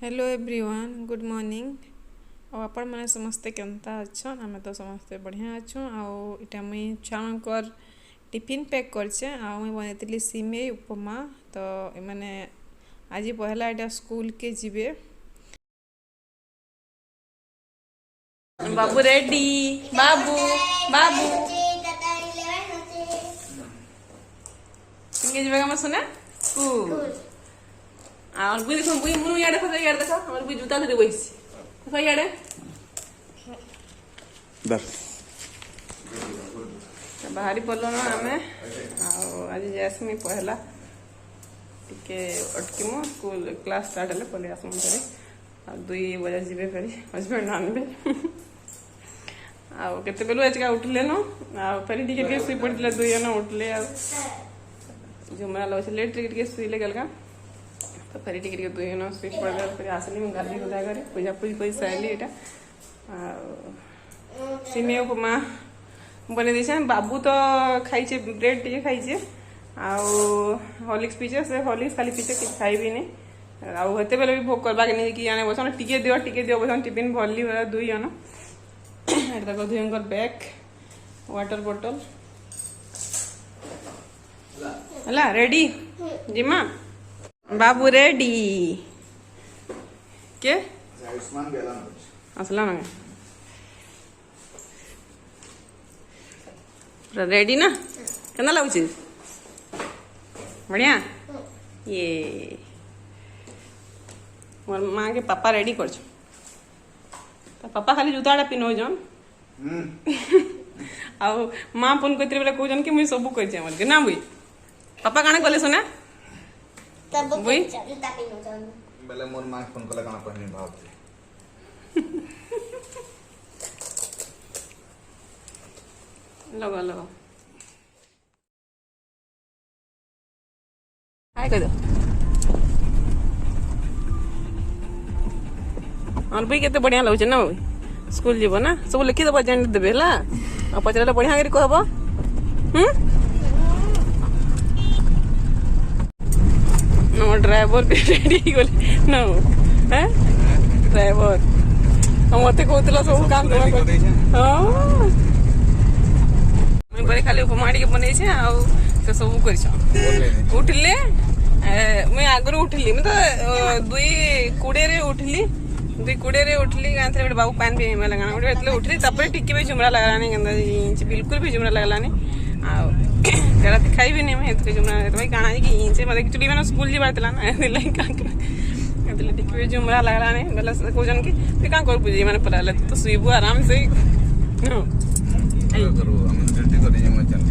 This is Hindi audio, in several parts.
हेलो एवरीवन गुड मॉर्निंग आपण मैंने समस्ते केनता अच्छन आम तो समस्ते बढ़िया अच्छु आटा मुई छुआर टिफिन पैक करचे मुई बनई सिमेई उपमा तो मैंने आज पहला यहाँ स्कूल के जीवे। बाबू रेडी बाबू बाबू इंगे सुना स्कूल और बुई देखो बुई मुनु यार देखो यार देखो हमर बुई जूता धरे बइस देखो यार बस बाहरी पड़लो ना हमें आज जैसमी पहला टिके अटकीमु स्कूल क्लास स्टार्ट हेले पले आसमु करे आ 2 बजे जीवे फेरी हस्बैंड आनबे आ केते बेलु आज का उठले न आ फेरी टिके के सुई पड़तिला 2 जना उठले आ जुमरा लो से लेट टिके सुईले गलगा तो फेरी टिके 2 जना सुई पड़ले फिर आसली में गाली गुदा करे पूजा पूजी कोई सैली एटा सिमेई उपमा बने दीछे बाबू तो खाइछे ब्रेड टिके खाइछे आउ हॉर्लिक्स पीछे से हॉर्लिक्स खाली पीछे कि खाइबी नहीं आउ हेते बेले भी भोग करबा के नहीं कि आने बसन टिके दियो बसन टिफिन भरली वाला 2 जन एटा तक दुयंकर बैग वाटर बोतल हला रेडी जिमा बाबू रेडी के आयुष्मान बेला असला ना पूरा रेडी ना केना लागुची बढ़िया ये मोर माँ के पापा रेडी कर पापा खाली जूताटा पिन्हो जन आउ माँ फोन करते बेले कहजन कि मुई सब कर हमर के ना बुई पापा काना कले सुना तब बुई जूता पिनो जन बेले मोर मां फोन कला काना पहनी भावते लगा लगा हाय कर दो और भाई केते बढ़िया लगछ ना स्कूल जीव ना सब लिखि दबा जान देबे ला आ पचरा बढ़िया करी कहबो नो ड्राइवर भी रेडी गले नो हैं ड्राइवर हम मते कहतला सब काम कर हां मैं बरे खाली उपमा के बनै छै आ से सब कर छ उठले मैं आगरो उठली मैं तो 2:20 रे उठली 2:20 रे उठली गांथ रे बाबू पान पे में लगाना उठे एतले उठली तपरे टिके भी जुमरा लगानी गंदा इंच बिल्कुल भी जुमरा लगानी आ जरा खाई भी नहीं मैं एतले जुमरा तो भाई काना की इंच मतलब एक्चुअली मैंने स्कूल जी बातला ना एतले का एतले टिके भी जुमरा लगानी बेला को जन की ते का कर बुझी माने पलाले तो सुईबू आराम से करो हम जल्दी कर ये मत चल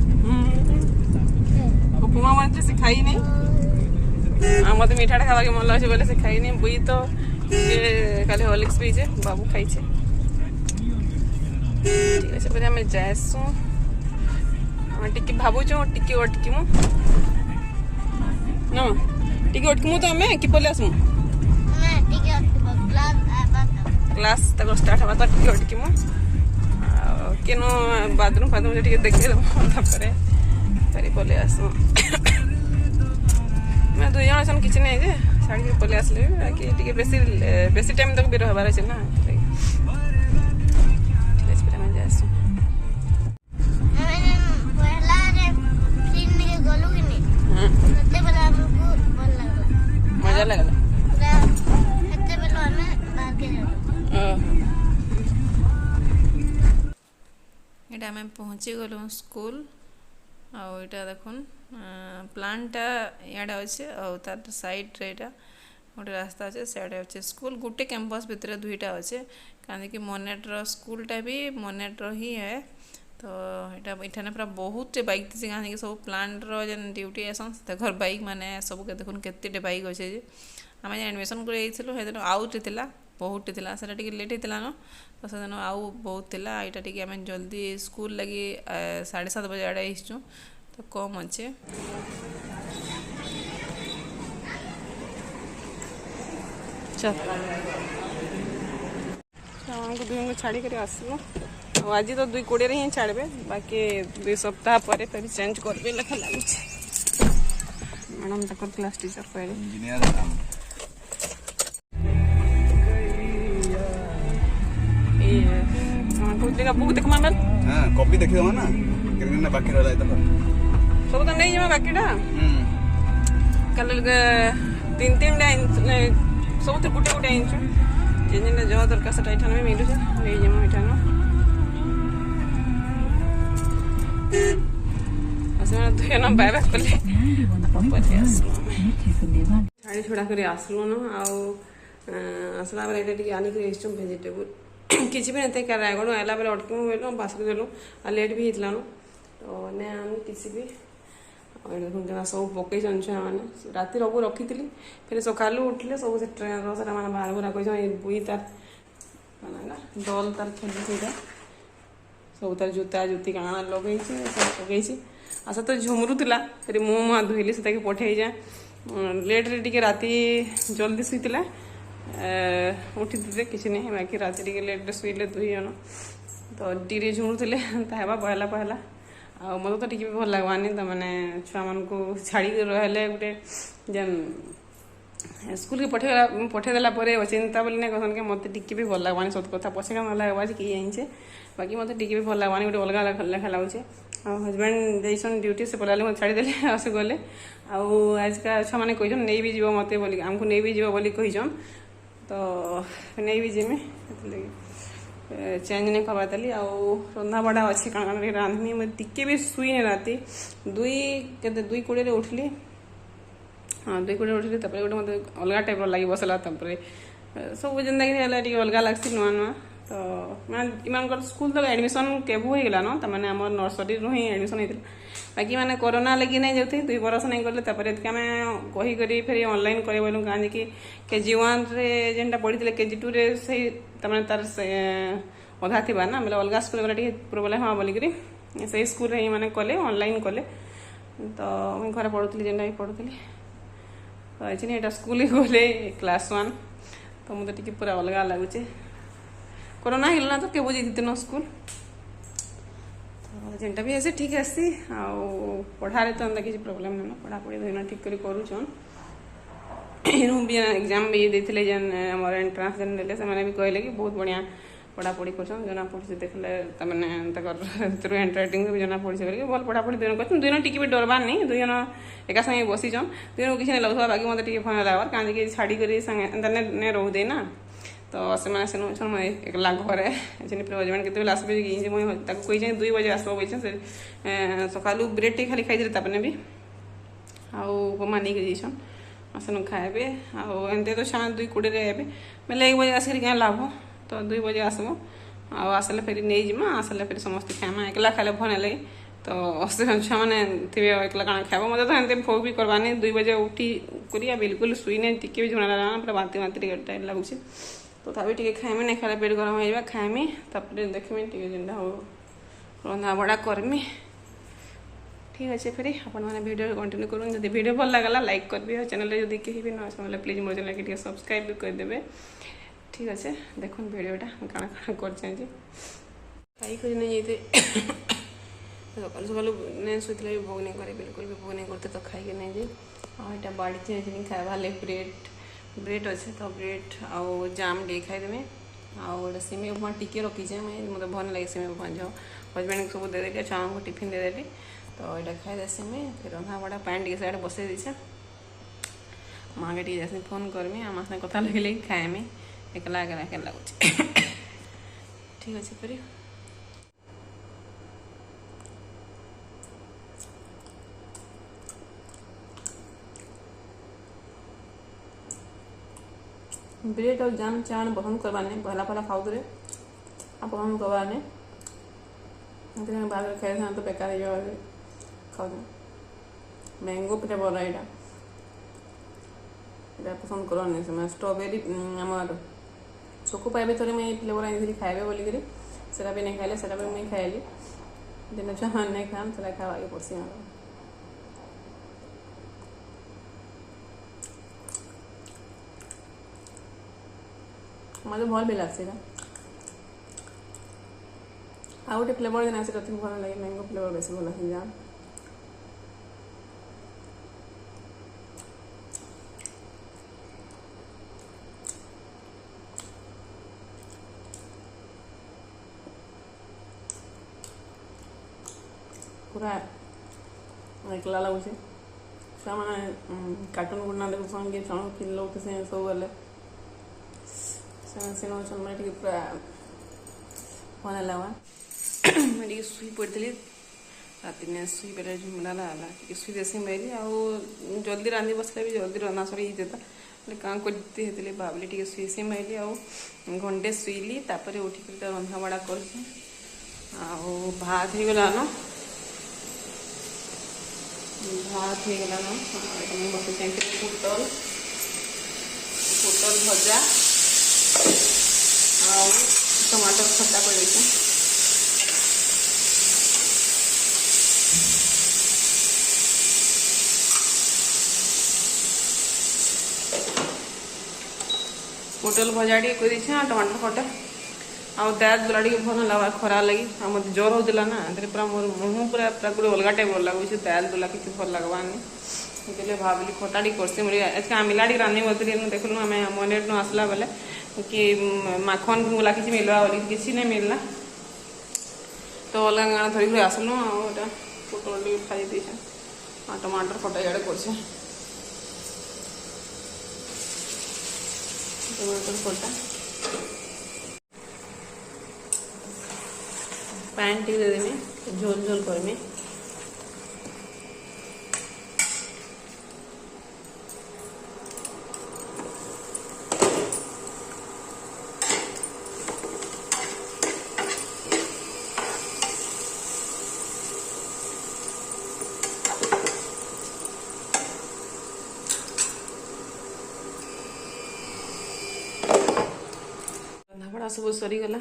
उपमा मन से खाई नहीं आ मते मीठा खावा के मन लगे बोले से खाई नहीं बुई तो ये खाली हॉर्लिक्स पीछे बाबू खाई छे ठीक है पर हमें जायसु हम टिके भाबू छो टिके अटकीमु न टिके अटकीमु तो हमें कि बोले आसमु मैं टिकट क्लास तक स्टार्ट हवा तो टिके अटकीमु केनो बाथरूम फाथरूम टिके देखे तापर फेरी बोले आसमु मैं 2 जन सन किछ नहीं जे साड़ी के पले आसले कि टिके बेसी टाइम तक बेरो हबार छै ना ठीक है मैं जासु मैंने पहला रे फिल्म के गोलू की नहीं सत्ते बेला हमको बोल लगा मजा लगला सत्ते बेला हमें बाहर के जाओ एटा मैं पहुँची गलु स्कूल आटा देखुन प्लांटा इे अच्छे तार साइड रे गोटे रास्ता अच्छे सियाड़े अच्छे स्कूल गोटे कैंपस भितर 2टा अच्छे कहीं कि मोनेटर स्कूलटा भी मोनेटर ही है तो यहाँ पूरा बहुत बाइक थी कहीं सब प्लांटर जेन ड्यूटी आसन घर बाइक माने सब के देखुन केते बाइक अच्छे आम एडमिशन कर आउट था बहुत था से लेट होता न तो से आउ बहुत था यहाँ टी आम जल्दी स्कूल लगी 7:30 बजे आड़े आसचु तो कम अच्छे चल हमको 2 छाड़ी कर आसो आज तो 2:20 रे ही छाड़बे बाकी 2 सप्ताह पर फिर चेंज करबे लेखा लागुछ मैडम तक क्लास टीचर पहले इंजीनियर कहते बुक देखमा बेल हां कॉपी देखि दमा ना किरना बाकी रहला त सब तो नहीं जमा बाकीटा कल 3 डा सब तो गुटे इंच जेन जो दरकार से टाइटन में मिलु नहीं जमा इठान असना दुयना बाय बाय करले छाड़ी छुड़ा कर आसलु न आउ आसला बेले एटा टिके आनी कर एस्टम वेजिटेबल किछि भी नते कर रायगड आला बेले अटके मु बेलो पास कर देलु आ लेट भी हितला न तो ने आनी किछि भी और देखुन केना सब पकई जंछा माने राती रबु रखितली फिर सकालु उठले सब से ट्रेन रो सारा माने बाहर बुरा कहि छ बुई तार माना डॉल तार खेली सेटा सब तार जूता जुती काना लगई छी सब पकई छी आसा तो झुमरु तिला फिर मुंह धोइली से ताके पठेई जा लेट रे टिके राती जल्दी सुइतिला उठी दे किछि नहीं बाकी राती टिके लेट रे सुइले दुई जन तो टीरे झुमरु तिले ताहेबा पहला आ मत तो टिके भी भल लागवानी त माने छुआ मन को छाड़ी रहले गुटे जन स्कूल के पठे देला परे चिंता बोली ना कहन के मते टिके भी भल लागवानी सत कथा पछे का लागवा कि आइछे बाकी मते टिके भी भल लागवानी गुटे अलगा लेखा लागुचे आ हस्बैंड जैसन ड्यूटी से पलाले मत छाड़ी देले आसे गले आ आज का छुआ माने कहिजन नै भी जीवो मते बोली हमको नै भी जीवो बोली कहिजन तो नै भी जिमे चेंज नहीं करवा तली आ रंधा बड़ा अच्छे काण रांधनी मैं टिके भी सुई नहीं राती 2:20 रे उठली हाँ 2:20 उठली तब गोटे मत अलग टाइप लगी बसला तब सब जिंदगी टे अलग लगसी नुआ नुआ तो मैं इन स्कूल तक एडमिशन केबू हो गला न तमाने आम नर्सरी रू ही एडमिशन होता बाकी मैंने कोरोना लगी नहीं जाते 2 बरस नहीं गले आम कही करी फिर ऑनलाइन करे बोलूँ कहीं कि KG1 रे जेनटा पढ़ी KG2 रे से तमाने तार अधा थी ना बोले अलग स्कूल वाला प्रोब्लेम हाँ बोलिकी से स्कूल ही मैंने कले ऑनलाइन कले तो मुझे घर पढ़ुली जेनटा भी पढ़ुली तो अच्छे यहाँ स्कूल गले क्लास 1 तो मुझे टी पूरा अलग लगुचे कोरोना हिलना तो केबो जाती न स्कूल तो जेनटा भी ऐसे ठीक आसी पढ़ारे तो किसी प्रोब्लेम नहीं पढ़ापढ़ी दुना ठीक कर करूँ भी एग्जाम भी देते जेन आम एंट्रांस जेन देले से भी कहले कि बहुत बढ़िया पढ़ापढ़ी कर जना पढ़ी देखले तमें हैंड राइटिंग भी जना पढ़ी से भल पढ़ापढ़ी दुन कर दुन टी भी डरबार नहीं दुई जन एका संगे बसीचन दुन किसी नहीं लगुवा बाकी मत भय लगवार कहीं छाड़ी कर संगे रोह दे ना तो से एकला घरे हजबैंड के आसबे मुझे कही 2 बजे आसब बोलचे से सका ब्रेड टे खाली खाई तापने भी उपमा नहीं जाइछन आसन खाए आमती तो छाँ 2:20 आए मेले 1 बजे आसिक क्या लाभ तो 2 बजे आसबो आसले फिर नहीं जिमा आसले फिर समस्त खाएमा एकला खाले भन लगे तो छुआ मैंने थे एकला काଣା खाब मत तो एमती भोग भी करवानी 2 बजे उठी करिया बिल्कुल शुईने टिके भी झुणा लगा पूरा बांती बांती टाइम लगुच तो तभी टे खाएमी नहीं खाला पेट गरम हो खाएमी तापर देखमी टे जेनटा हो रंधा बड़ा करमी ठीक अच्छे फिर अपन मैंने वीडियो कंटिन्यू करूँ जब वीडियो भल लगला लाइक करबे और चैनल जब कहीं भी न आसे प्लीज मोर चैनल के सब्सक्राइब भी करदेवे ठीक अच्छे देखुन वीडियोटा काଣା काଣା कर खाई खोज नहीं जाते सकाल सकाल नहीं शुला भी भोग नहीं करे बिल्कुल भी भोग नहीं करते तो खाई नहीं जाए यहाँ बाड़ी चेंज खावा ब्रेड अच्छे तो ब्रेड आउ जाम टे खाईदेमी आउ सिमे उपमा टिके रखीचे मतलब भल लगे सिमे उपमा जो हजबैंड सब देदेली छुआ को टिफिन देदेली तो यहाँ खाई सिमे फिर रंधा बड़ा पैन टे साइड बसई दीचे माँ के जैसे फोन करमी आम से कथा लगे खाएमी एकला एकला के लगुच ठीक अच्छे फिर ब्रेड और जाम चाण पसंद करवाने पहला पहला खाऊ थे आप पसंद करवाने बाद में खाए तो बेकार ही खाऊ मैंगो फ्लेवर यहाँ पसंद करनी से स्ट्रॉबेरी आम चोको पाइबे थोड़े मैं फ्लेवर आई खाए बोलिक सेटा भी नहीं खाइले सेटा भी मुझे खाइली जेना छुआ नहीं खान से खावाके पड़सी मत भल भी लगसी आ गए फ्लेवर जेना से भल लगे मैंगो फ्लेवर बेस भल लगे जाम पूरा एकला लगुचे छुआ मैंने कार्टून गुड़ना देखुन कि छुआ किन लोग से सब गले से मैं पूरा भल लगा मैं शुई पड़ी राति ने शुई पे झुमड़ा लगा शुई देसी मेरी आउ जल्दी रांधि बसले भी जल्दी रंधा सरी जाता क्या करते भाविली टे शुईसी माइली आउ घंटे शुईली तापर उठिक रंधा बड़ा कर भात हो गलान भात हो गलान बस पुटल पुटल भजा आउ टमाटर खट्टा कर पुटल भजा टे कर टमाटर खटा आउ दाद दुला टे भल लगा खरा लगी मत ज्वर होता ना पूरा मोर मुँह पूरा पूरा गोटे अलग टाइप लगुच दाल दुला किसी भल लगवानी इसलिए भाविली खटा टी करसी मुझे आज आमिला टी रांधि बोलती देखलु आम मनेट नु आसला बेले कि माखन गुला किसी मिलवा बोली किसी नहीं मिलना तो अलग गाँव धरिक आसलु आटा पुटल टी खाई देछे टमाटर खटा इे कर टमाटर खटा पैन टी दे देमी झोल झोल करमी रंधाबड़ा सब सरीगला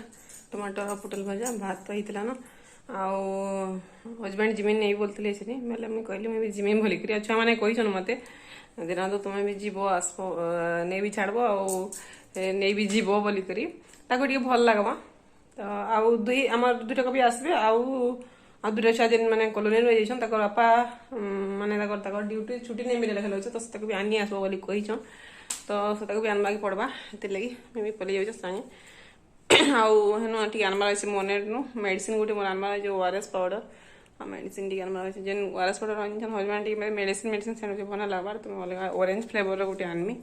टमाटर और पुटल भजा भात तो होता ना आउ हजबैंड जिमी नहीं बोलते से बोले मुझे कहली मुझे जिमी बोलिक छुआ मैंने कहीन मत दिना तो तुम्हें भी जीव आसब नहीं भी छाड़ब नहीं भी जीव बोलिक भल लगवा तो आउ दुई आम दुटा कभी आसबे आउ दुटा छुआ जेन मैंने कॉलोनी रही बापा माने ड्यूटी छुट्टी नहीं मिले लगे तो से भी आनी आसब बोली कहीन तो से भी आनवा पड़वा से लगी मैं भी पलि जाऊँ सागे आउ हेन टी आनबार अच्छे मने मेडिसिन गोटे मोर आनबार जो ओआरएस पाउडर मेडिसिन टी आनबार अच्छे जेन ओआरएस पाउडर हजबैंड टी मेडिसिन मेडिसिन से भल लगवार तो अलग ऑरेंज फ्लेवर गोटे आनमी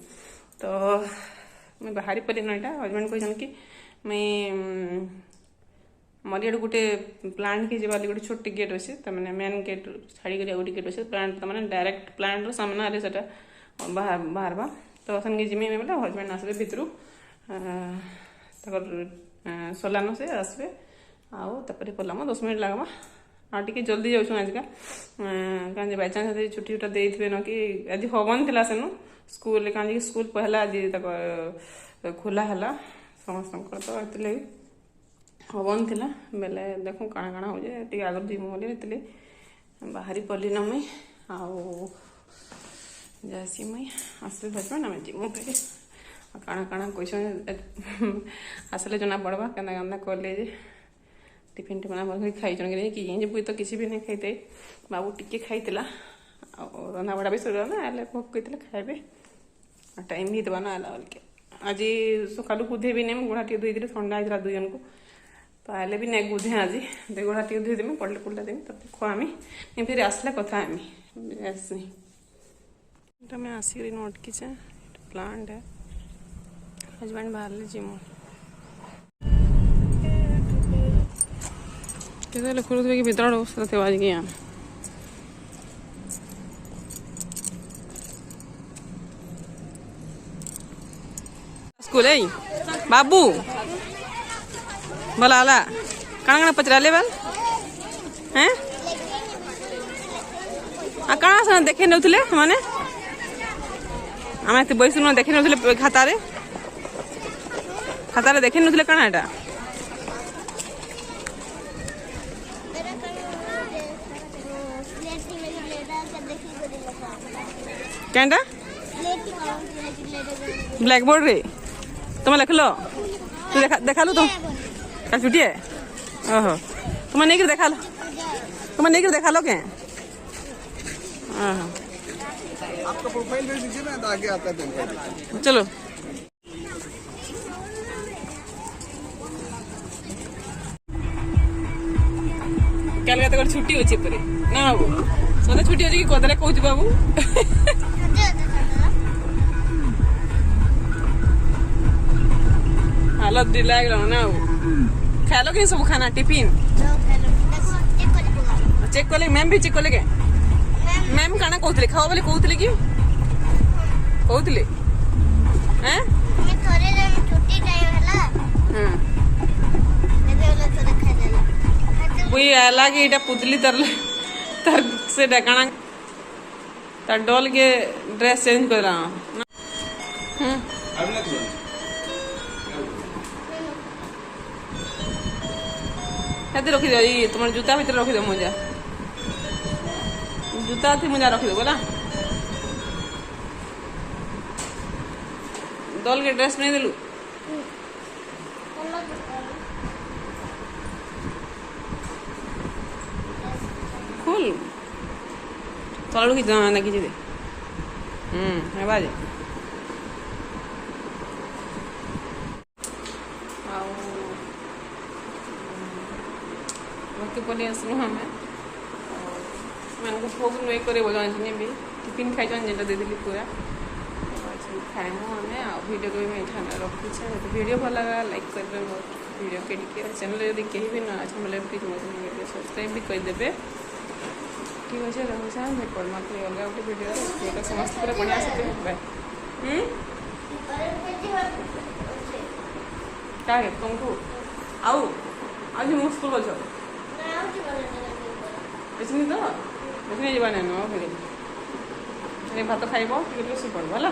तो मैं बाहरी पड़ी ना हजबैंड कहन कि मैं मर ये गोटे प्लांट की जब गोटे छोटी गेट अच्छे तो मैंने मेन गेट छाड़ी गोटे गेट अच्छे प्लांट मैंने डायरेक्ट प्लांट सामने से बाहर तो सन जिमी बोले हजबैंड आसबे भितर सोलान से आसबे आउे पलाम 10 मिनट लगवा आगे जल्दी जाऊँ आजका कहीं बाई चान्स छुट्टी छुट्टा दे न कि आज हवन थी सेनु स्कूल कहीं स्कूल पहला आज खोला है समस्त तो ये हवन थी बेले देखूँ काଣା काଣା हो आगे जीमु बोली बाहरी पली न मुई जासी मुई आसबे हजबैंड आम जीमु फिर काଣା काଣା कैसन आसले जना पड़वा केना केना कले टिफिन टिफिन खाई कि बुई तो किसी भी नहीं खाई बाबू टिके खाईला रंधा बड़ा भी सर ना भोक कहते खाए टाइम भी देवा ना आला बोल आज सका गुधे भी नहीं गोड़ा टे धोई ठंडा होता दुई जन को तो आले भी नहीं गुधे आज गोड़ा टे धोईदेमी पड़ले पुड़ला देमी तब खुआमी फिर आसले कथा आमी मैं आसिक अटकी प्लांट है हजबैंड बाहर जिमु केते खुद कि भीतर अवस्था थे आज के स्कूल है बाबू बोला आला काना काना पचरा ले बल हैं आ काना से देखे नउथले माने आमे बैस देखे नउथले खातारे खातारे देखे नउथले काना एटा केंटा ब्लैक बोर्ड रे तुम लिखल तू देखालु तो छुट्टी है ओहो तुम नहीं देखाल देखालो के आपका प्रोफाइल भेज दीजिए ना तो आगे आता है। चलो क्या छुट्टी अच्छे पर ନା ବାବୁ ମୋତେ ଛୁଟି ଅଛି କି କଦରେ କହୁଛି ବାବୁ हालत ढीला है ना वो खा लो कि सब खाना टिफिन चेक कले मैम भी चेक कले के मैम काना कहउतले खाओ बोले कहउतले कि कहउतले हैं मैं थोड़े दिन छुट्टी टाइम हला हां नेबे वाला थोड़ा खा लेला बुई आला कि एटा पुतली तर से डकाना तर डॉल के ड्रेस चेंज कर रहा अभी ना चल हेते रखि दे ई तुम जूता भीतर रखि दे मोजा जूता थी मोजा रखि दे बोला डॉल के ड्रेस नहीं देलु खोल तलू की जाना ना किछि दे है बाजे बाकी पले आसलु हमें मैं भोग नहीं करे बोल भी टिफिन खाई जेटा दे दिली पूरा खाइमु हमें वीडियो को मैं एठाने रखुचे तो वीडियो भल लगा लाइक करबे मोर वीडियो के चैनल यदि कहीं भी ना अच्छा बोले प्लीज मोर वीडियो सब्सक्राइब भी कर देबे ठीक अच्छे रहुछा मैं पढ़मा के अलग गोटे वीडियो जोटा समस्त पूरा बढ़िया से बाय क्या है तुमको आओ आज मुश्किल हो जाओ इसमें तो इसमें जीवन है ना भात खाइब ठीक है पड़ भला।